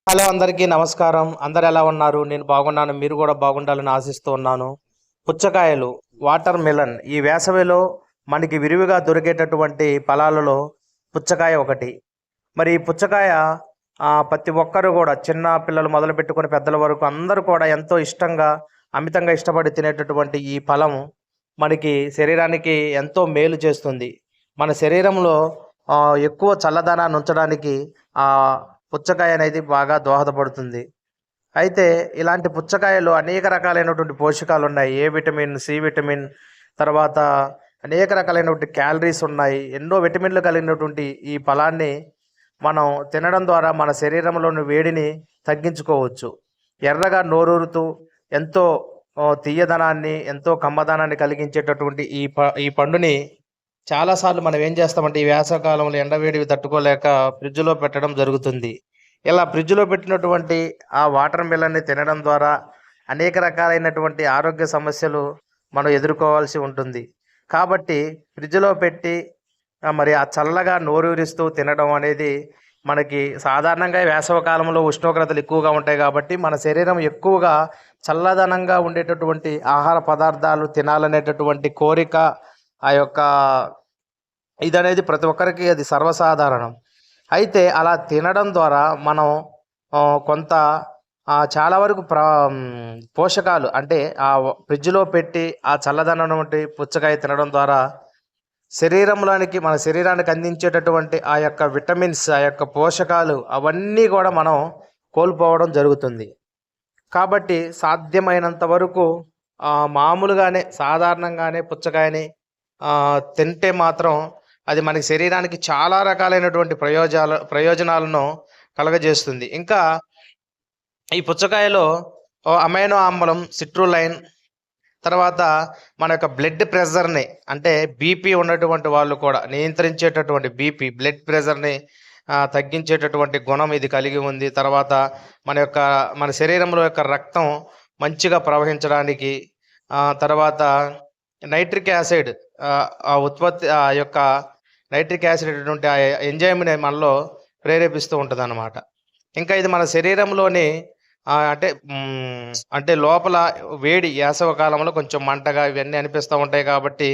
Hello అందరికీ నమస్కారం. అందరు ఎలా ఉన్నారు? నేను బాగున్నాను. మీరు కూడా బాగుండాలని ఆశిస్తూ ఉన్నాను. పుచ్చకాయలు, వాటర్ మిలన్ ఈ వేసవిలో మనకి విరివిగా దొరికేటటువంటి ఫలాలలో పుచ్చకాయ ఒకటి. మరి ఈ పుచ్చకాయ ప్రతి ఒక్కరు కూడా చిన్న పిల్లలు మొదలుపెట్టుకొని పెద్దల వరకు అందరూ కూడా ఎంతో ఇష్టంగా, అమితంగా ఇష్టపడి తినేటటువంటి ఈ ఫలం మనకి శరీరానికి ఎంతో మేలు చేస్తుంది. మన శరీరంలో ఎక్కువ చల్లదనాన్ని ఉంచడానికి పుచ్చకాయ అనేది బాగా దోహదపడుతుంది. అయితే ఇలాంటి పుచ్చకాయలో అనేక రకాలైనటువంటి పోషకాలు ఉన్నాయి. ఏ విటమిన్, సి విటమిన్, తర్వాత అనేక రకాలైనటువంటి క్యాలరీస్ ఉన్నాయి. ఎన్నో విటమిన్లు కలిగినటువంటి ఈ ఫలాన్ని మనం తినడం ద్వారా మన శరీరంలోని వేడిని తగ్గించుకోవచ్చు. ఎర్రగా నోరూరుతూ ఎంతో తియ్యదనాన్ని, ఎంతో కమ్మదనాన్ని కలిగించేటటువంటి ఈ పండుని చాలాసార్లు మనం ఏం చేస్తామంటే ఈ వేసవికాలంలో ఎండవేడివి తట్టుకోలేక ఫ్రిడ్జ్‌లో పెట్టడం జరుగుతుంది. ఇలా ఫ్రిడ్జ్‌లో పెట్టినటువంటి ఆ వాటర్ మిలన్‌ని తినడం ద్వారా అనేక రకాలైనటువంటి ఆరోగ్య సమస్యలు మనం ఎదుర్కోవాల్సి ఉంటుంది. కాబట్టి ఫ్రిడ్జ్‌లో పెట్టి మరి ఆ చల్లగా నోరూరిస్తూ తినడం అనేది మనకి సాధారణంగా వేసవి కాలంలో ఉష్ణోగ్రతలు ఎక్కువగా ఉంటాయి కాబట్టి మన శరీరం ఎక్కువగా చల్లదనంగా ఉండేటటువంటి ఆహార పదార్థాలు తినాలనేటటువంటి కోరిక ఆ యొక్క ఇదనేది ప్రతి ఒక్కరికి అది సర్వసాధారణం. అయితే అలా తినడం ద్వారా మనం కొంత చాలా వరకు పోషకాలు అంటే ఫ్రిడ్జ్‌లో పెట్టి ఆ చల్లదనం వంటి పుచ్చకాయ తినడం ద్వారా మన శరీరానికి అందించేటటువంటి ఆ యొక్క విటమిన్స్, ఆ యొక్క పోషకాలు అవన్నీ కూడా మనం కోల్పోవడం జరుగుతుంది. కాబట్టి సాధ్యమైనంత వరకు మామూలుగానే సాధారణంగానే పుచ్చకాయని తింటే మాత్రం అది మనకి శరీరానికి చాలా రకాలైనటువంటి ప్రయోజనాలను కలగజేస్తుంది. ఇంకా ఈ పుచ్చకాయలో అమైనో ఆమ్లం, సిట్రులైన్, తర్వాత మన యొక్క బ్లడ్ ప్రెషర్‌ని అంటే బీపీ ఉన్నటువంటి వాళ్ళు కూడా నియంత్రించేటటువంటి బ్లడ్ ప్రెషర్‌ని తగ్గించేటటువంటి గుణం ఇది కలిగి ఉంది. తర్వాత మన శరీరంలో యొక్క రక్తం మంచిగా ప్రవహించడానికి తర్వాత నైట్రిక్ యాసిడ్ ఆ ఉత్పత్తి ఆ యొక్క నైట్రిక్ యాసిడ్ అనేటువంటి ఆ ఎంజైమ్‌ని మనలో ప్రేరేపిస్తూ ఉంటదనమాట. ఇంకా ఇది మన శరీరంలోని అంటే లోపల వేడి వేసవి కాలంలో కొంచెం మంటగా ఇవన్నీ అనిపిస్తూ ఉంటాయి కాబట్టి,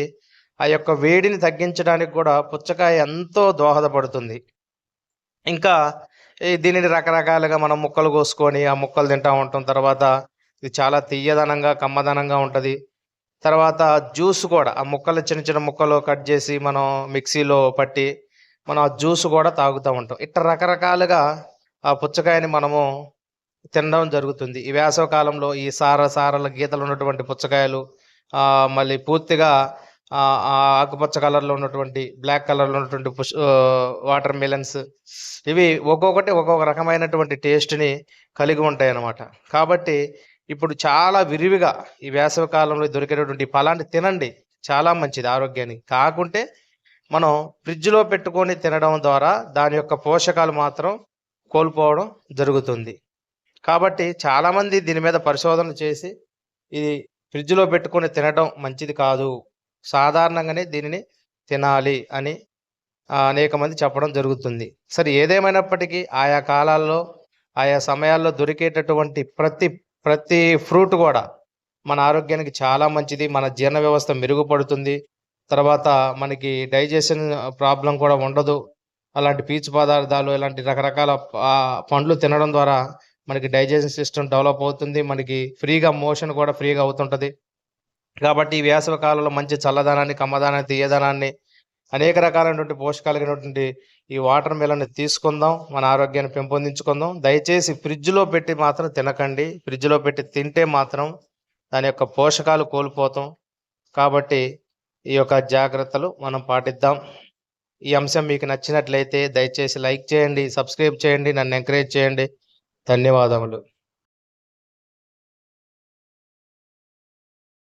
ఆ యొక్క వేడిని తగ్గించడానికి కూడా పుచ్చకాయ ఎంతో దోహదపడుతుంది. ఇంకా దీనిని రకరకాలుగా మనం ముక్కలు కోసుకొని, ఆ ముక్కలు తింటా ఉంటాం. తర్వాత ఇది చాలా తియ్యదనంగా, కమ్మదనంగా ఉంటది. తర్వాత జ్యూస్ కూడా ఆ ముక్కలు చిన్న చిన్న ముక్కలు కట్ చేసి మనం మిక్సీలో పట్టి మనం ఆ జ్యూస్ కూడా తాగుతూ ఉంటాం. ఇట్లా రకరకాలుగా ఆ పుచ్చకాయని మనము తినడం జరుగుతుంది. ఈ వేసవి కాలంలో ఈ సారల గీతలు ఉన్నటువంటి పుచ్చకాయలు మళ్ళీ పూర్తిగా ఆకుపచ్చ కలర్‌లో ఉన్నటువంటి, బ్లాక్ కలర్‌లో ఉన్నటువంటి వాటర్ మిలన్స్ ఇవి ఒక్కొక్కటి ఒక్కొక్క రకమైనటువంటి టేస్ట్‌ని కలిగి ఉంటాయన్నమాట. కాబట్టి ఇప్పుడు చాలా విరివిగా ఈ వేసవి కాలంలో దొరికేటటువంటి ఫలాన్ని తినండి. చాలా మంచిది ఆరోగ్యానికి. కాకుంటే మనం ఫ్రిడ్జ్‌లో పెట్టుకొని తినడం ద్వారా దాని యొక్క పోషకాలు మాత్రం కోల్పోవడం జరుగుతుంది. కాబట్టి చాలామంది దీని మీద పరిశోధనలు చేసి ఇది ఫ్రిడ్జ్‌లో పెట్టుకొని తినడం మంచిది కాదు. సాధారణంగానే దీనిని తినాలి అని అనేక మంది చెప్పడం జరుగుతుంది. సరే ఏదేమైనప్పటికీ ఆయా కాలాల్లో, ఆయా సమయాల్లో దొరికేటటువంటి ప్రతి ఫ్రూట్ కూడా మన ఆరోగ్యానికి చాలా మంచిది. మన జీర్ణ వ్యవస్థ మెరుగుపడుతుంది. తర్వాత మనకి డైజెషన్ ప్రాబ్లమ్ కూడా ఉండదు. అలాంటి పీచు పదార్థాలు, ఇలాంటి రకరకాల పండ్లు తినడం ద్వారా మనకి డైజెషన్ సిస్టమ్ డెవలప్ అవుతుంది. మనకి మోషన్ కూడా ఫ్రీగా అవుతుంటది. కాబట్టి ఈ వేసవి కాలంలో మంచి చల్లదనాన్ని, కమ్మదనాన్ని, తియ్యదనాన్ని, అనేక రకాలైనటువంటి పోషకాలు కలిగినటువంటి ఈ వాటర్ మిలన్‌ని తీసుకుందాం. మన ఆరోగ్యాన్ని పెంపొందించుకుందాం. దయచేసి ఫ్రిడ్జ్‌లో పెట్టి మాత్రం తినకండి. ఫ్రిడ్జ్‌లో పెట్టి తింటే మాత్రం దాని యొక్క పోషకాలు కోల్పోతాం. కాబట్టి ఈ యొక్క జాగ్రత్తలు మనం పాటిద్దాం. ఈ అంశం మీకు నచ్చినట్లయితే దయచేసి లైక్ చేయండి, సబ్స్క్రైబ్ చేయండి, నన్ను ఎంకరేజ్ చేయండి. ధన్యవాదములు.